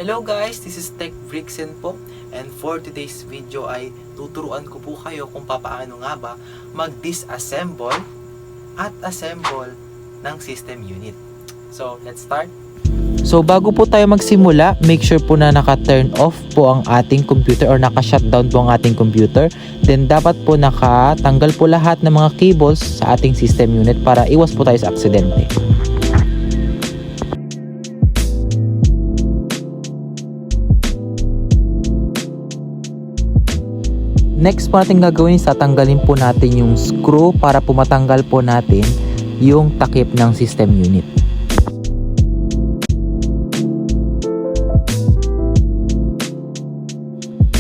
Hello guys, this is Tech Brixen po, and for today's video ay tuturuan ko po kayo kung paano nga ba mag-disassemble at assemble ng system unit. So, let's start. So bago po tayo magsimula, make sure po na naka-turn off po ang ating computer or naka-shutdown po ang ating computer. Then dapat po nakatanggal po lahat ng mga cables sa ating system unit para iwas po tayo sa aksidente. Next po natin gagawin is tatanggalin po natin yung screw para po matanggal po natin yung takip ng system unit.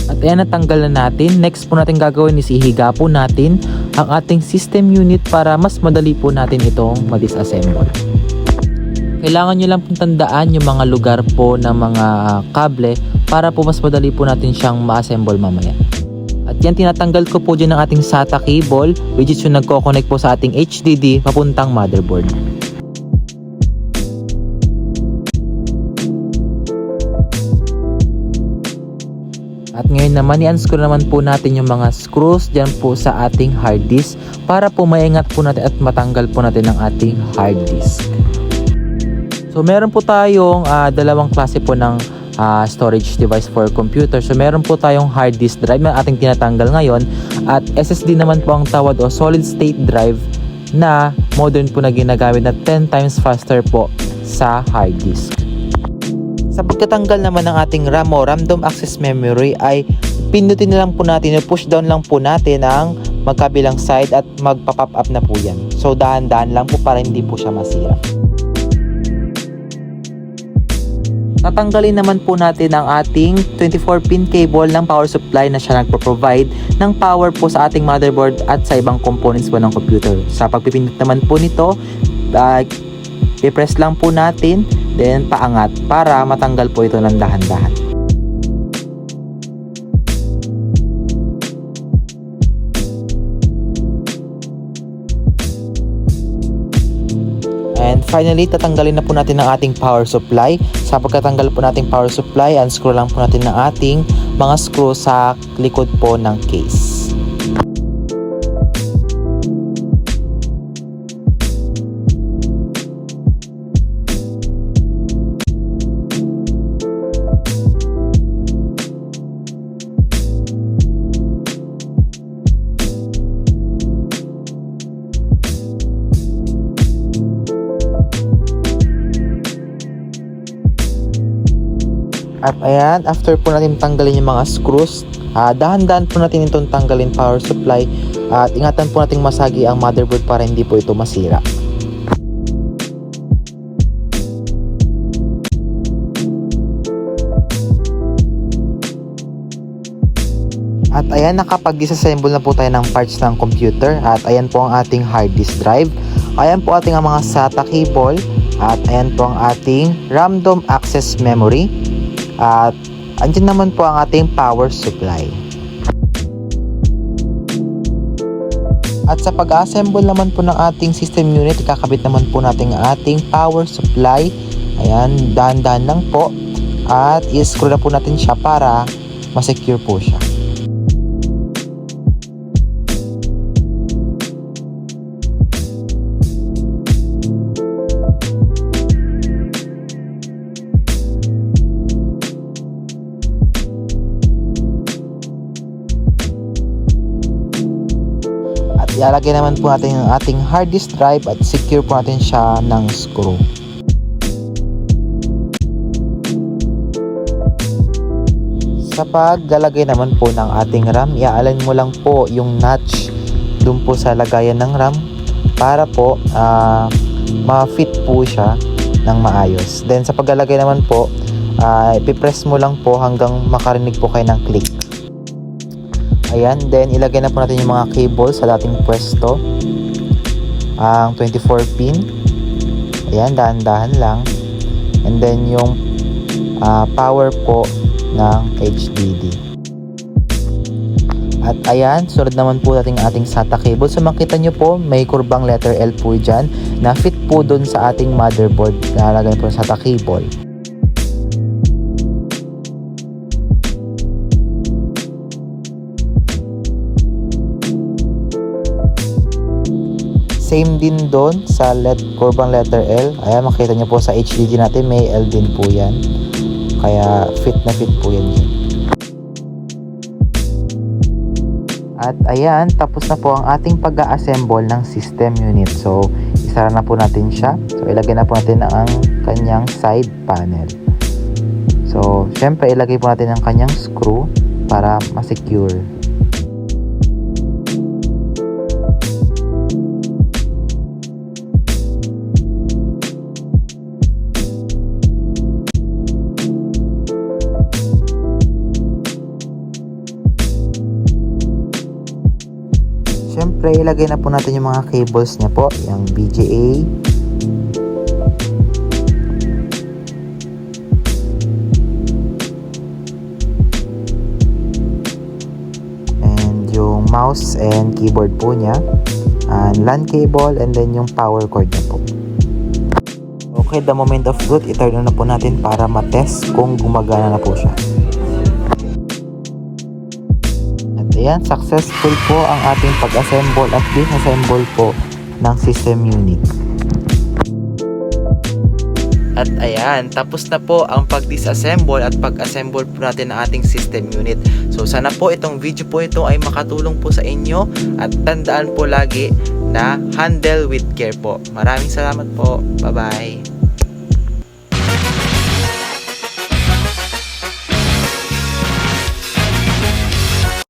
At ayan, natanggal na natin. Next po natin gagawin is ihiga po natin ang ating system unit para mas madali po natin itong ma-disassemble. Kailangan nyo lang pong tandaan yung mga lugar po ng mga kable para po mas madali po natin siyang ma-assemble mamaya. At yan, tinatanggal ko po dyan ng ating SATA cable, which is yung nagko-connect po sa ating HDD papuntang motherboard. At ngayon naman, i-unscrew naman po natin yung mga screws dyan po sa ating hard disk para po maingat po natin at matanggal po natin ang ating hard disk. So meron po tayong dalawang klase po ng storage device for computer. So meron po tayong hard disk drive na ating tinatanggal ngayon, at SSD naman po ang tawag o solid state drive na modern po na ginagamit na 10 times faster po sa hard disk. Sa pagkatanggal naman ng ating RAM o random access memory ay pindutin na lang po natin, push down lang po natin ang magkabilang side at magpa-pop up na po yan. So dahan-dahan lang po para hindi po siya masira. Tatanggalin naman po natin ang ating 24-pin cable ng power supply na siya nagpo-provide ng power po sa ating motherboard at sa ibang components po ng computer. Sa pagpipindot naman po nito, i-press lang po natin, then paangat para matanggal po ito ng dahan-dahan. And finally, tatanggalin na po natin ang ating power supply. Sa pagkatanggal po nating power supply, unscrew lang po natin ang ating mga screw sa likod po ng case. At ayan, after po natin tanggalin yung mga screws, dahan-dahan po natin itong tanggalin power supply at ingatan po natin masagi ang motherboard para hindi po ito masira. At ayan, nakapag-disassemble na po tayo ng parts ng computer. At ayan po ang ating hard disk drive. Ayan po ating mga SATA cable. At ayan po ang ating random access memory. At andyan naman po ang ating power supply. At sa pag-assemble naman po ng ating system unit, ikakabit naman po natin ang ating power supply. Ayan, dahan-dahan lang po. At i-screw na po natin siya para ma-secure po siya. Ilalagay naman po natin ang ating hard disk drive at secure po natin siya ng screw. Sa paglalagay naman po ng ating RAM, i-align mo lang po yung notch dun po sa lagayan ng RAM para po ma-fit po siya ng maayos. Then sa paglalagay naman po, ipipress mo lang po hanggang makarinig po kayo ng click. Ayan, then ilagay na po natin yung mga cable sa dating pwesto. Ang 24 pin. Ayan, dahan-dahan lang. And then yung power po ng HDD. At ayan, sunod naman po natin ating SATA cable. So makita nyo po, may kurbang letter L po dyan na fit po dun sa ating motherboard na nalagay po sa SATA cable. same din doon sa kurbang letter L. Ayan, makita nyo po sa HDD natin, may L din po yan. Kaya fit na fit po yan dyan. At ayan, tapos na po ang ating pag-a-assemble ng system unit. So, isara na po natin siya. So, ilagay na po natin ang kanyang side panel. So, syempre, ilagay po natin ang kanyang screw para ma-secure. Siyempre, ilagay na po natin yung mga cables niya po, yung VGA. And yung mouse and keyboard po niya. And LAN cable and then yung power cord niya po. Okay, the moment of truth, i-turn na po natin para ma-test kung gumagana na po siya. Ayan, successful po ang ating pag-assemble at disassemble po ng system unit. At ayan, tapos na po ang pag-disassemble at pag-assemble po natin ng ating system unit. So sana po itong video po ito ay makatulong po sa inyo at tandaan po lagi na handle with care po. Maraming salamat po. Bye-bye.